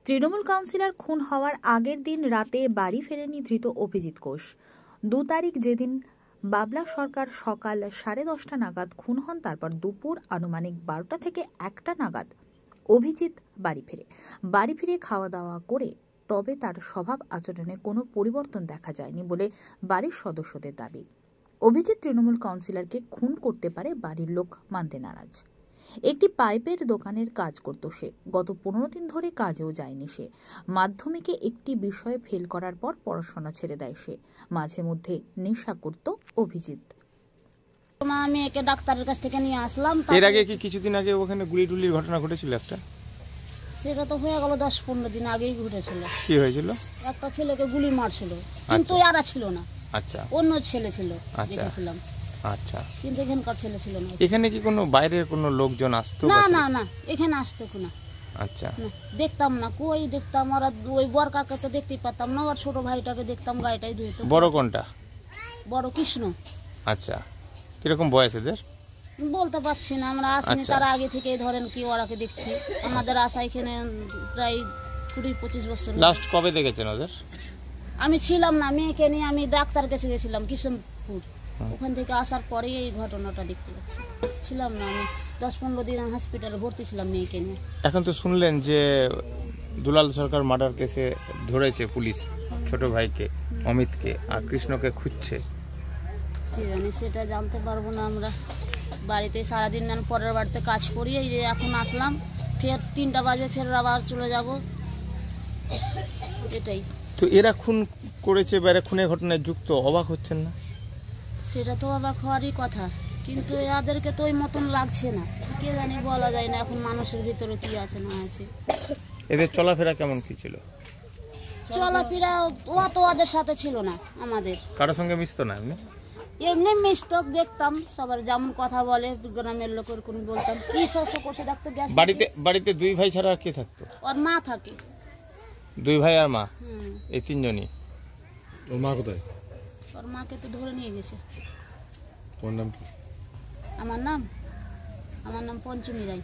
Trinamool councillor খুন হওয়ার আগের দিন রাতে বাড়ি ফেরেনি ধৃত অভিজিৎ ঘোষ। 2 তারিখ যেদিন বাবলা সরকার সকাল 10:30 নাগাদ খুন হন, তারপর দুপুর আনুমানিক 12টা থেকে 1টা নাগাদ অভিজিৎ বাড়ি ফিরে খাওয়া দাওয়া করে তবে তার স্বভাব আচরণে কোনো পরিবর্তন দেখা যায়নি বলে বাড়ির সদস্যদের দাবি। অভিজিৎ তৃণমূল কাউন্সিলরকে খুন করতে পারে বাড়ির লোক মানতে নারাজ। একটি পাইপের দোকানের কাজ করত সে। গত 15 দিন ধরে কাজেও যায়নি সে। মাধ্যমিকে একটি বিষয়ে ফেল করার পর পড়াশোনা ছেড়ে দেয় সে। মাঝে মধ্যে নেশা করত অভিজিৎ। আমি একে ডাক্তারের কাছ থেকে নিয়ে আসলাম। এর আগে কি কিছুদিন আগে ওখানে গুলি ঘটনা ঘটেছিল একটা? সেটা তো হয়ে গেল 10-15 দিন আগেই ঘটেছিল। কি হয়েছিল? একটা ছেলেকে গুলি মারছিল, কিন্তু এরা ছিল না। আচ্ছা, অন্য ছেলে ছিল, দেখেছিলাম। আচ্ছা, কিন্তু এখানকার ছেলে ছিল না। এখানে কি কোনো বাইরের কোনো লোকজন আসতো? না না না, এখানে আসতো না। আচ্ছা, দেখতাম না, কই দেখতাম ওরা ওই বর কাকাকে তো দেখতেই পারতাম না, ওর ছোট ভাইটাকে দেখতাম, গায়েটাই ধুইতো। বড় কোনটা? বড় কৃষ্ণ। আচ্ছা, কিরকম বয়স এদের? বলতে পারছি না, আমরা আসিনি তার আগে থেকেই ধরেন কি ওরাকে দেখছি। আমাদের আশা এখানে প্রায় 20-25 বছর। লাস্ট কবে দেখেছেন ওদের? আমি ছিলাম না, মেয়েকে নিয়ে আমি ডাক্তার কাছে গেছিলাম কিশোরপুর। ওখান থেকে আসার পরেই এই ঘটনাটা দেখতে পাচ্ছি। ছিলাম না, আমি 10-15 দিন হসপিটালে ভর্তি ছিলাম মেয়েকে নিয়ে। এখন তো শুনলেন যে দুলাল সরকার মার্ডার কেসে ধরেছে পুলিশ ছোট ভাইকে অমিতকে, আর কৃষ্ণকে খুঁজছে। কি জানি, সেটা জানতে পারবো না আমরা। বাড়িতে সারাদিন পরের বাড়িতে কাজ করি, এই যে এখন আসলাম, ফের 3টা বাজবে, ফের আবার চলে যাব, এটাই। তো এরা খুন করেছে বা এরা খুনের ঘটনায় যুক্ত, অবাক হচ্ছেন না? সেটা তো অবাক হওয়ারই কথা, কিন্তু এদেরকে তো ওই মতন লাগছে না। কে জানি, বলা যায় না এখন মানুষের ভিতরে কি আছে না আছে। এদের চলাফেরা কেমন কি ছিল? চলাফেরা ও তো ওদের সাথে ছিল না, আমাদের কারোর সঙ্গে মিশতো না? এমনি মিষ্টক দেখতাম, সবার যেমন কথা বলে, গ্রামের লোকের কোন বলতাম কি শস্য করছে দেখতো। বাড়িতে 2 ভাই ছাড়া আর কে থাকতো? ওর মা থাকে। 2 ভাই আর মা, এই 3 জনই। ওর মা কোথায়? ওর মাকে তো ধরে নিয়ে গেছে। তোমার নাম কি? আমার নাম পঞ্চমী রায়।